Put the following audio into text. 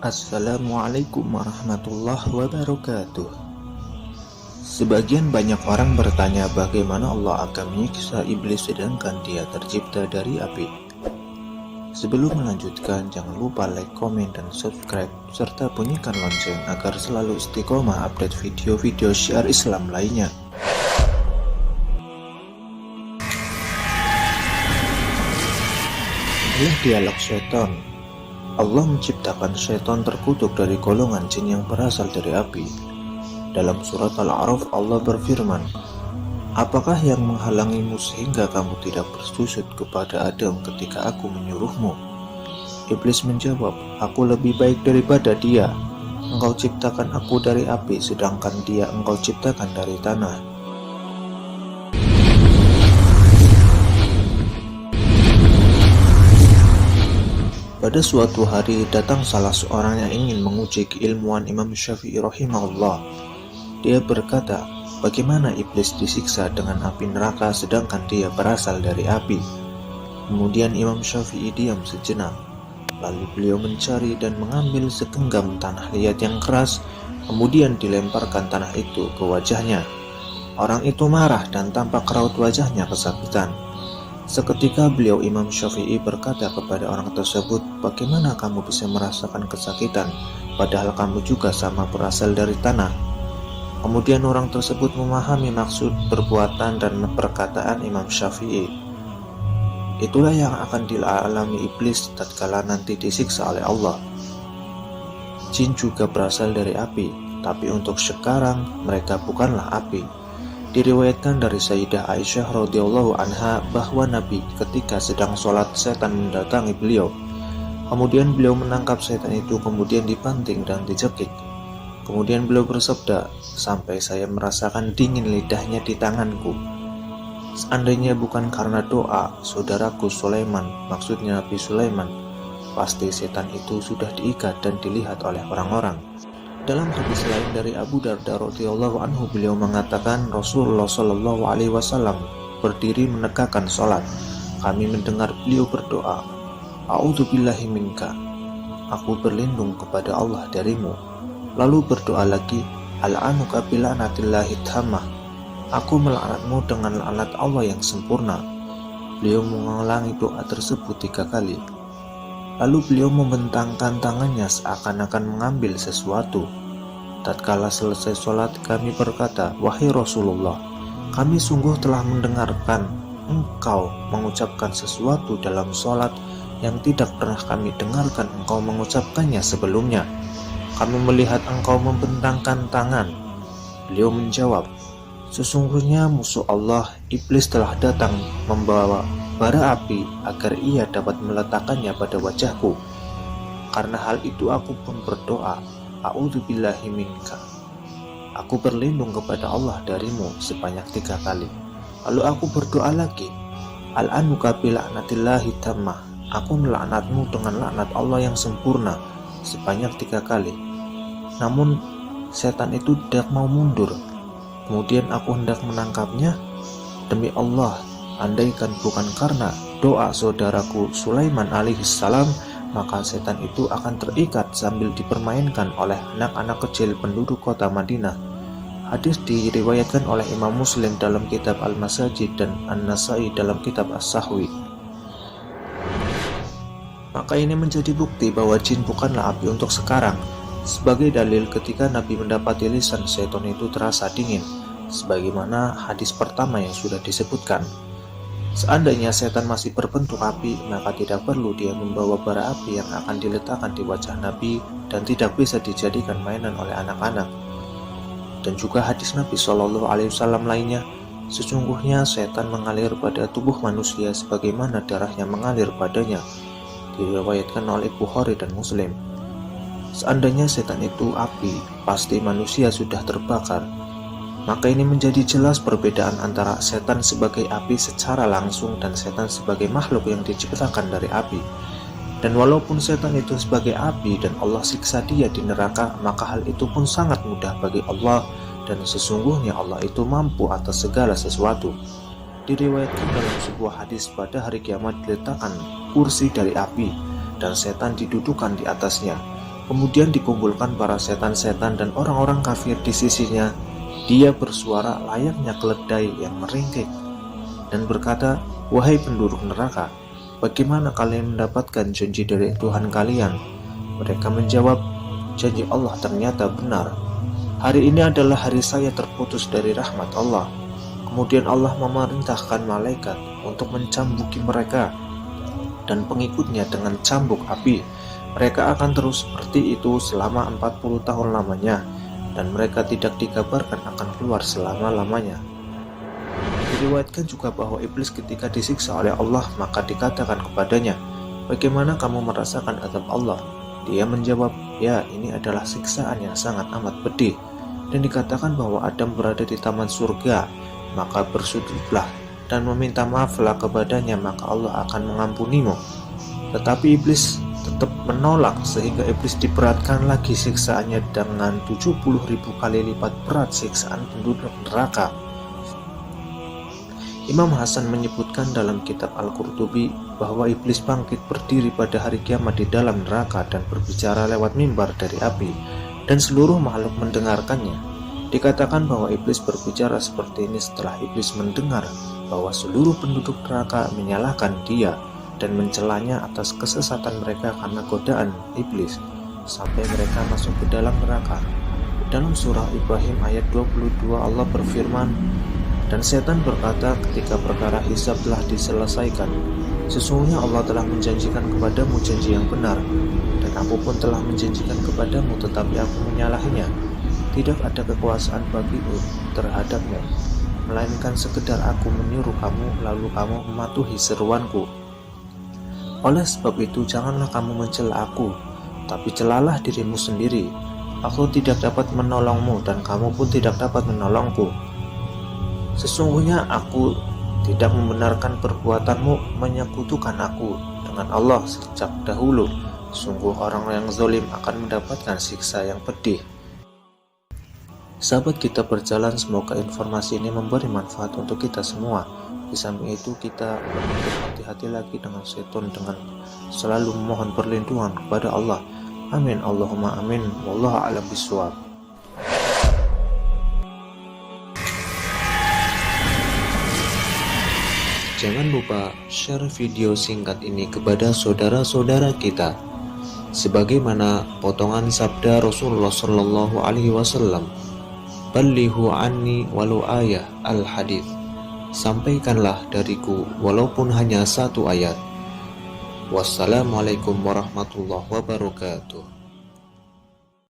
Assalamualaikum warahmatullahi wabarakatuh. Sebagian banyak orang bertanya bagaimana Allah akan menyiksa iblis sedangkan dia tercipta dari api. Sebelum melanjutkan, jangan lupa like, komen, dan subscribe serta bunyikan lonceng agar selalu istiqomah update video-video syiar Islam lainnya. Inilah dialog syaitan. Allah menciptakan syaitan terkutuk dari golongan jin yang berasal dari api. Dalam surat Al-A'raf Allah berfirman, "Apakah yang menghalangimu sehingga kamu tidak bersujud kepada Adam ketika aku menyuruhmu?" Iblis menjawab, "Aku lebih baik daripada dia. Engkau ciptakan aku dari api, sedangkan dia engkau ciptakan dari tanah." Pada suatu hari datang salah seorang yang ingin menguji keilmuan Imam Syafi'i rahimahullah. Dia berkata, bagaimana iblis disiksa dengan api neraka sedangkan dia berasal dari api? Kemudian Imam Syafi'i diam sejenak. Lalu beliau mencari dan mengambil segenggam tanah liat yang keras, kemudian dilemparkan tanah itu ke wajahnya. Orang itu marah dan tampak raut wajahnya kesakitan. Seketika beliau Imam Syafi'i berkata kepada orang tersebut, bagaimana kamu bisa merasakan kesakitan, padahal kamu juga sama berasal dari tanah? Kemudian orang tersebut memahami maksud perbuatan dan perkataan Imam Syafi'i. Itulah yang akan dialami iblis tatkala nanti disiksa oleh Allah. Jin juga berasal dari api, tapi untuk sekarang mereka bukanlah api. Diriwayatkan dari Sayyidah Aisyah radhiyallahu anha bahwa Nabi ketika sedang sholat setan mendatangi beliau. Kemudian beliau menangkap setan itu, kemudian dibanting dan dicekik. Kemudian beliau bersabda, sampai saya merasakan dingin lidahnya di tanganku. Seandainya bukan karena doa saudaraku Sulaiman, maksudnya Nabi Sulaiman, pasti setan itu sudah diikat dan dilihat oleh orang-orang. Dalam hadis lain dari Abu Darda radhiyallahu anhu, beliau mengatakan Rasulullah shallallahu alaihi wasallam berdiri menegakkan sholat. Kami mendengar beliau berdoa, "A'udzubillahi minka," aku berlindung kepada Allah darimu. Lalu berdoa lagi, "Al'anuka bila'natillahi tammah," aku melaknatmu dengan laknat Allah yang sempurna. Beliau mengulangi doa tersebut 3 kali. Lalu beliau membentangkan tangannya seakan-akan mengambil sesuatu. Tatkala selesai sholat, kami berkata, "Wahai Rasulullah, kami sungguh telah mendengarkan engkau mengucapkan sesuatu dalam sholat yang tidak pernah kami dengarkan engkau mengucapkannya sebelumnya. Kami melihat engkau membentangkan tangan." Beliau menjawab, "Sesungguhnya musuh Allah, iblis telah datang membawa bara api agar ia dapat meletakkannya pada wajahku. Karena hal itu aku pun berdoa, A'udzubillahi minka, aku berlindung kepada Allah darimu sebanyak 3 kali. Lalu aku berdoa lagi, Al'anuka bila'natillahi tammah, aku melaknatmu dengan laknat Allah yang sempurna sebanyak 3 kali. Namun setan itu tidak mau mundur. Kemudian aku hendak menangkapnya. Demi Allah, andaikan bukan karena doa saudaraku Sulaiman alaihissalam, maka setan itu akan terikat sambil dipermainkan oleh anak-anak kecil penduduk kota Madinah. Hadis diriwayatkan oleh Imam Muslim dalam kitab Al-Masajid dan An-Nasai dalam kitab As-Sahwi. Maka ini menjadi bukti bahwa jin bukanlah api untuk sekarang. Sebagai dalil, ketika Nabi mendapati lisan setan itu terasa dingin, sebagaimana hadis pertama yang sudah disebutkan. Seandainya setan masih berbentuk api, maka tidak perlu dia membawa bara api yang akan diletakkan di wajah Nabi dan tidak bisa dijadikan mainan oleh anak-anak. Dan juga hadis Nabi Shallallahu Alaihi Wasallam lainnya, sesungguhnya setan mengalir pada tubuh manusia sebagaimana darahnya mengalir padanya. Diriwayatkan oleh Bukhari dan Muslim. Seandainya setan itu api, pasti manusia sudah terbakar. Maka ini menjadi jelas perbedaan antara setan sebagai api secara langsung dan setan sebagai makhluk yang diciptakan dari api. Dan walaupun setan itu sebagai api dan Allah siksa dia di neraka, maka hal itu pun sangat mudah bagi Allah, dan sesungguhnya Allah itu mampu atas segala sesuatu. Diriwayatkan dalam sebuah hadis pada hari kiamat diletakkan kursi dari api dan setan didudukan di atasnya. Kemudian dikumpulkan para setan-setan dan orang-orang kafir di sisinya. Dia bersuara layaknya keledai yang meringkik dan berkata, "Wahai penduduk neraka, bagaimana kalian mendapatkan janji dari Tuhan kalian?" Mereka menjawab, "Janji Allah ternyata benar. Hari ini adalah hari saya terputus dari rahmat Allah." Kemudian Allah memerintahkan malaikat untuk mencambuki mereka dan pengikutnya dengan cambuk api. Mereka akan terus seperti itu selama 40 tahun lamanya, dan mereka tidak dikabarkan akan keluar selama-lamanya. Diriwayatkan juga bahwa iblis ketika disiksa oleh Allah, maka dikatakan kepadanya, "Bagaimana kamu merasakan azab Allah?" Dia menjawab, "Ya, ini adalah siksaan yang sangat amat pedih." Dan dikatakan bahwa Adam berada di taman surga, maka bersujudlah dan meminta maaflah kepadanya, maka Allah akan mengampunimu. Tetapi iblis tetap menolak, sehingga iblis diberatkan lagi siksaannya dengan 70.000 kali lipat berat siksaan penduduk neraka. Imam Hasan menyebutkan dalam kitab Al-Qurtubi bahwa iblis bangkit berdiri pada hari kiamat di dalam neraka dan berbicara lewat mimbar dari api, dan seluruh makhluk mendengarkannya. Dikatakan bahwa iblis berbicara seperti ini setelah iblis mendengar bahwa seluruh penduduk neraka menyalahkan dia dan mencelanya atas kesesatan mereka karena godaan iblis, sampai mereka masuk ke dalam neraka. Dalam surah Ibrahim ayat 22 Allah berfirman, "Dan setan berkata ketika perkara hisab telah diselesaikan, sesungguhnya Allah telah menjanjikan kepadamu janji yang benar, dan aku pun telah menjanjikan kepadamu, tetapi aku menyalahinya. Tidak ada kekuasaan bagiku terhadapmu, melainkan sekedar aku menyuruh kamu, lalu kamu mematuhi seruanku. Oleh sebab itu janganlah kamu mencela aku, tapi celalah dirimu sendiri. Aku tidak dapat menolongmu dan kamu pun tidak dapat menolongku. Sesungguhnya aku tidak membenarkan perbuatanmu menyekutukan aku dengan Allah sejak dahulu. Sungguh orang yang zalim akan mendapatkan siksa yang pedih." Sahabat kita berjalan, semoga informasi ini memberi manfaat untuk kita semua. Di samping itu kita berhati-hati lagi dengan setan dengan selalu memohon perlindungan kepada Allah. Amin Allahumma amin. Wallahu a'lam bishawab. Jangan lupa share video singkat ini kepada saudara-saudara kita, sebagaimana potongan sabda Rasulullah Shallallahu Alaihi Wasallam, "Ballighu anni walau ayah al-hadits." Sampaikanlah dariku walaupun hanya satu ayat. Wassalamualaikum warahmatullahi wabarakatuh.